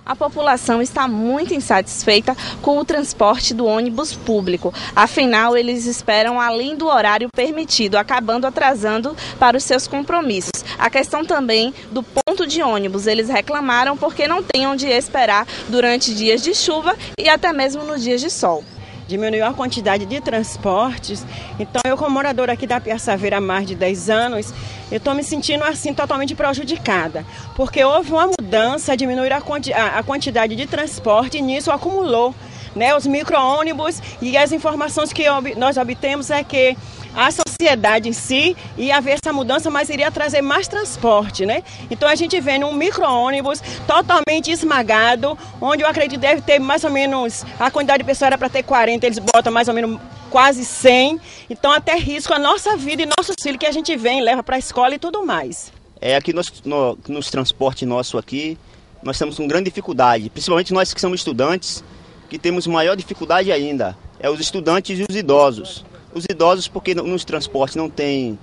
A população está muito insatisfeita com o transporte do ônibus público. Afinal, eles esperam além do horário permitido, acabando atrasando para os seus compromissos. A questão também do ponto de ônibus. Eles reclamaram porque não têm onde esperar durante dias de chuva e até mesmo nos dias de sol. Diminuiu a quantidade de transportes, então eu, como moradora aqui da Piaçaveira há mais de 10 anos, eu estou me sentindo assim totalmente prejudicada, porque houve uma mudança, diminuir a quantidade de transporte e nisso acumulou, né, os micro-ônibus, e as informações que nós obtemos é que a sociedade em si ia haver essa mudança, mas iria trazer mais transporte, né? Então a gente vê um micro-ônibus totalmente esmagado, onde eu acredito deve ter mais ou menos, a quantidade de pessoas era para ter 40, eles botam mais ou menos quase 100, então até risco a nossa vida e nossos filhos que a gente vem, leva para a escola e tudo mais. Aqui nos transportes nosso aqui, nós estamos com grande dificuldade, principalmente nós que somos estudantes, que temos maior dificuldade ainda, os estudantes e os idosos. Os idosos, porque nos transportes não tem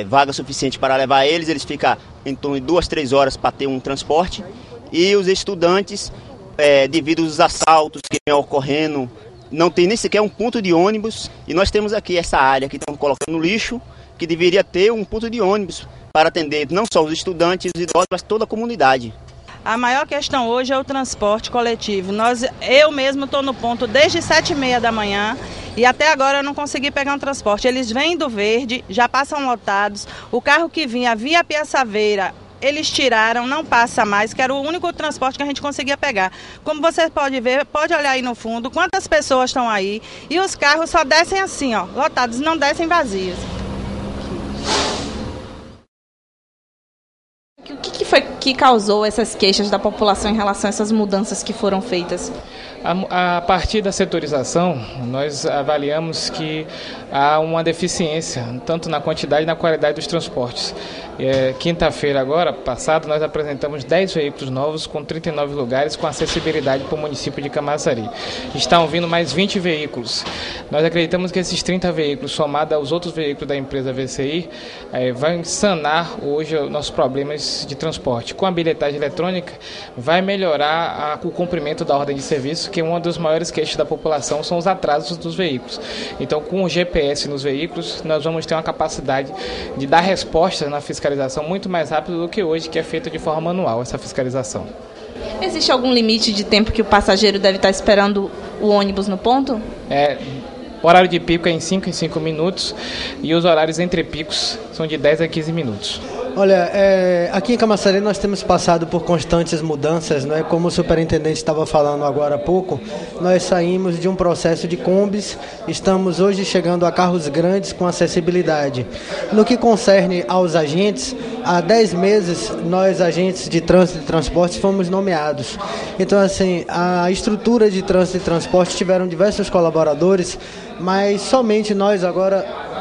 vaga suficiente para levar eles ficam em torno de 2, 3 horas para ter um transporte. E os estudantes, devido aos assaltos que vem ocorrendo, não tem nem sequer um ponto de ônibus. E nós temos aqui essa área que estão colocando no lixo, que deveria ter um ponto de ônibus para atender não só os estudantes, os idosos, mas toda a comunidade. A maior questão hoje é o transporte coletivo. Eu mesmo estou no ponto desde 7h30 da manhã e até agora eu não consegui pegar um transporte. Eles vêm do Verde, já passam lotados. O carro que vinha via Piaçaveira, eles tiraram, não passa mais, que era o único transporte que a gente conseguia pegar. Como você pode ver, pode olhar aí no fundo, quantas pessoas estão aí. E os carros só descem assim, ó, lotados, não descem vazios. O que foi que causou essas queixas da população em relação a essas mudanças que foram feitas? A partir da setorização, nós avaliamos que há uma deficiência, tanto na quantidade e na qualidade dos transportes. Quinta-feira agora, passado, nós apresentamos 10 veículos novos com 39 lugares com acessibilidade para o município de Camaçari. Estão vindo mais 20 veículos. Nós acreditamos que esses 30 veículos, somados aos outros veículos da empresa VCI, vão sanar hoje os nossos problemas de transporte. Com a bilhetagem eletrônica, vai melhorar o cumprimento da ordem de serviço, que uma das maiores queixas da população são os atrasos dos veículos. Então, com o GPS nos veículos, nós vamos ter uma capacidade de dar respostas na fiscalização muito mais rápido do que hoje, que é feita de forma manual essa fiscalização. Existe algum limite de tempo que o passageiro deve estar esperando o ônibus no ponto? O horário de pico é em 5 minutos e os horários entre picos são de 10 a 15 minutos. Olha, aqui em Camaçari nós temos passado por constantes mudanças, não é? Como o superintendente estava falando agora há pouco, nós saímos de um processo de combis, estamos hoje chegando a carros grandes com acessibilidade. No que concerne aos agentes, há 10 meses nós, agentes de trânsito e transporte, fomos nomeados. Então, assim, a estrutura de trânsito e transporte tiveram diversos colaboradores, mas somente nós agora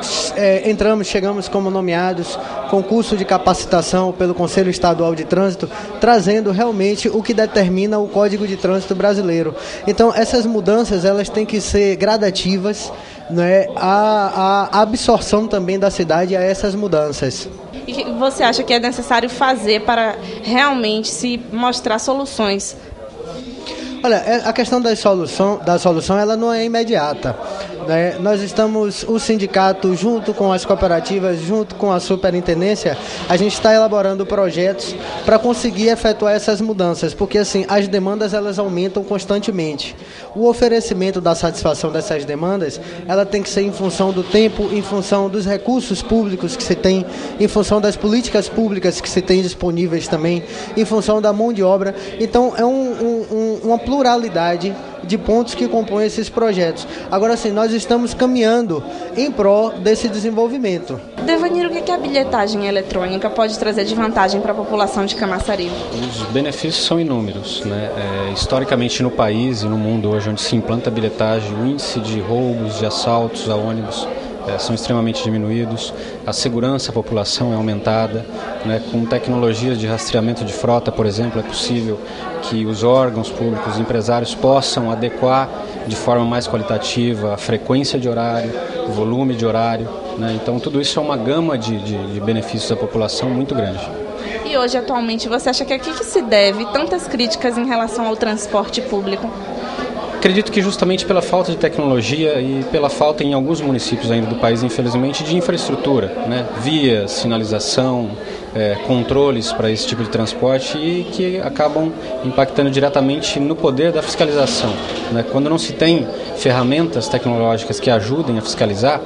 chegamos como nomeados, concurso de capacitação pelo Conselho Estadual de Trânsito, trazendo realmente o que determina o Código de Trânsito brasileiro. Então, essas mudanças elas têm que ser gradativas, né? A absorção também da cidade a essas mudanças. E o que você acha que é necessário fazer para realmente se mostrar soluções? Olha, a questão da solução ela não é imediata. Né? Nós estamos, o sindicato, junto com as cooperativas, junto com a superintendência, a gente está elaborando projetos para conseguir efetuar essas mudanças, porque assim, as demandas elas aumentam constantemente. O oferecimento da satisfação dessas demandas, ela tem que ser em função do tempo, em função dos recursos públicos que se tem, em função das políticas públicas que se tem disponíveis também, em função da mão de obra. Então, é uma pluralidade de pontos que compõem esses projetos. Agora sim, nós estamos caminhando em prol desse desenvolvimento. Devanir, o que a bilhetagem eletrônica pode trazer de vantagem para a população de Camaçari? Os benefícios são inúmeros, né? Historicamente no país e no mundo hoje onde se implanta a bilhetagem, o índice de roubos, de assaltos a ônibus são extremamente diminuídos, a segurança da população é aumentada, né? Com tecnologias de rastreamento de frota, por exemplo, é possível que os órgãos públicos, os empresários possam adequar de forma mais qualitativa a frequência de horário, o volume de horário, né? Então tudo isso é uma gama de benefícios da população muito grande. E E hoje, atualmente, você acha que a que se deve tantas críticas em relação ao transporte público? Acredito que justamente pela falta de tecnologia e pela falta em alguns municípios ainda do país, infelizmente, de infraestrutura, né? Vias, sinalização, controles para esse tipo de transporte e que acabam impactando diretamente no poder da fiscalização, né? Quando não se tem ferramentas tecnológicas que ajudem a fiscalizar,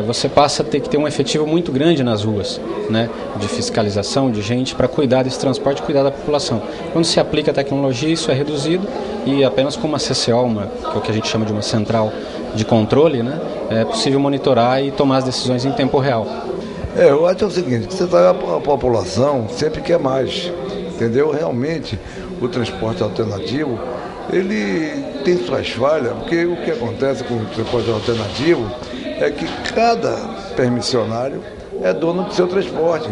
você passa a ter que ter um efetivo muito grande nas ruas, né? De fiscalização, de gente para cuidar desse transporte e cuidar da população. Quando se aplica a tecnologia, isso é reduzido e apenas com uma CCO, que é o que a gente chama de uma central de controle, né? É possível monitorar e tomar as decisões em tempo real. Eu acho o seguinte, que você sabe, a população sempre quer mais, entendeu? Realmente, o transporte alternativo, ele tem suas falhas, porque o que acontece com o transporte alternativo é que cada permissionário é dono do seu transporte.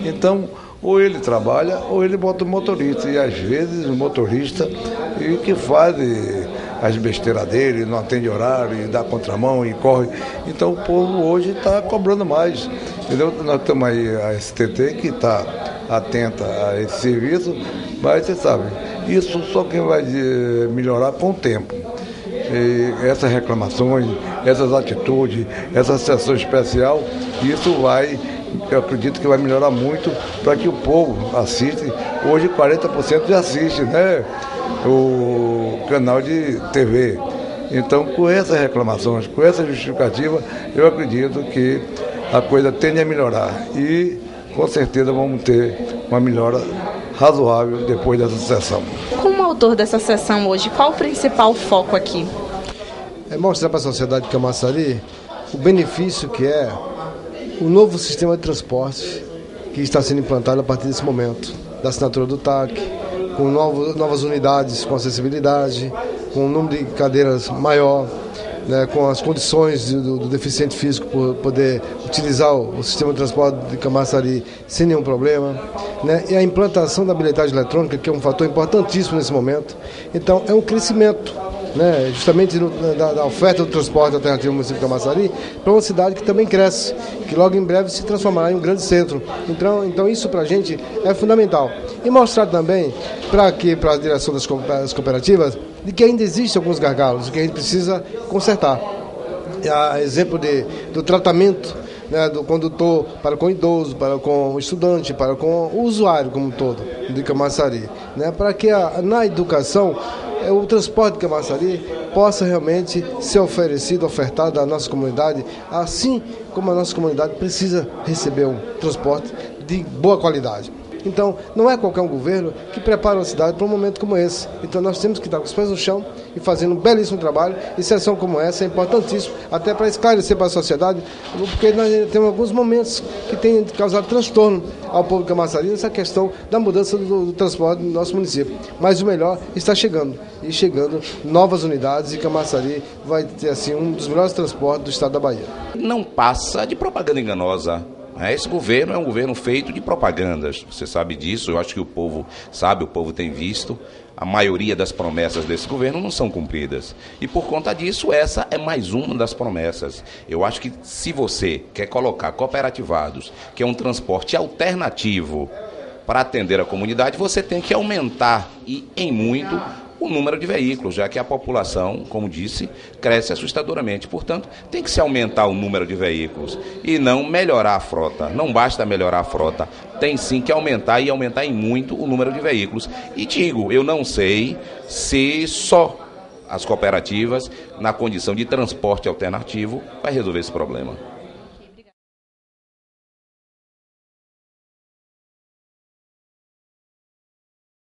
Então, ou ele trabalha ou ele bota o motorista, e às vezes o motorista que faz as besteiras dele, não atende horário, e dá contramão e corre. Então o povo hoje está cobrando mais, entendeu? Nós temos aí a STT que está atenta a esse serviço, mas você sabe, isso só quem vai melhorar com o tempo. E essas reclamações, essas atitudes, essa sessão especial, isso vai, eu acredito que vai melhorar muito para que o povo assiste. Hoje 40% já assiste, né? O canal de TV. Então, com essas reclamações, com essa justificativa, eu acredito que a coisa tende a melhorar e com certeza vamos ter uma melhora razoável depois dessa sessão. Como autor dessa sessão hoje, qual o principal foco aqui? É mostrar para a sociedade de Camaçari o benefício que é o novo sistema de transporte que está sendo implantado a partir desse momento, da assinatura do TAC, com novas unidades com acessibilidade, com um número de cadeiras maior, né, com as condições do deficiente físico por poder utilizar o sistema de transporte de Camaçari sem nenhum problema, né, e a implantação da bilhetagem eletrônica, que é um fator importantíssimo nesse momento. Então, é um crescimento, né, justamente da oferta do transporte alternativo no município de Camaçari, para uma cidade que também cresce, que logo em breve se transformará em um grande centro. Então isso para a gente é fundamental. E mostrar também para a direção das cooperativas de que ainda existem alguns gargalos, que a gente precisa consertar. A exemplo do tratamento, né, do condutor para com o idoso, para com o estudante, para com o usuário como um todo de Camaçari, né, para que na educação o transporte de Camaçari possa realmente ser ofertado à nossa comunidade, assim como a nossa comunidade precisa receber um transporte de boa qualidade. Então, não é qualquer um governo que prepara a cidade para um momento como esse. Então, nós temos que estar com os pés no chão e fazendo um belíssimo trabalho. E sessão como essa é importantíssimo, até para esclarecer para a sociedade, porque nós temos alguns momentos que têm causado transtorno ao povo de Camaçari nessa questão da mudança do transporte no nosso município. Mas o melhor está chegando. E chegando novas unidades, e Camaçari vai ter assim um dos melhores transportes do estado da Bahia. Não passa de propaganda enganosa. Esse governo é um governo feito de propagandas, você sabe disso, eu acho que o povo sabe, o povo tem visto, a maioria das promessas desse governo não são cumpridas. E por conta disso, essa é mais uma das promessas. Eu acho que se você quer colocar cooperativados, que é um transporte alternativo para atender a comunidade, você tem que aumentar, e em muito, o número de veículos, já que a população, como disse, cresce assustadoramente. Portanto, tem que se aumentar o número de veículos e não melhorar a frota. Não basta melhorar a frota, tem sim que aumentar e aumentar em muito o número de veículos. E digo, eu não sei se só as cooperativas, na condição de transporte alternativo, vai resolver esse problema.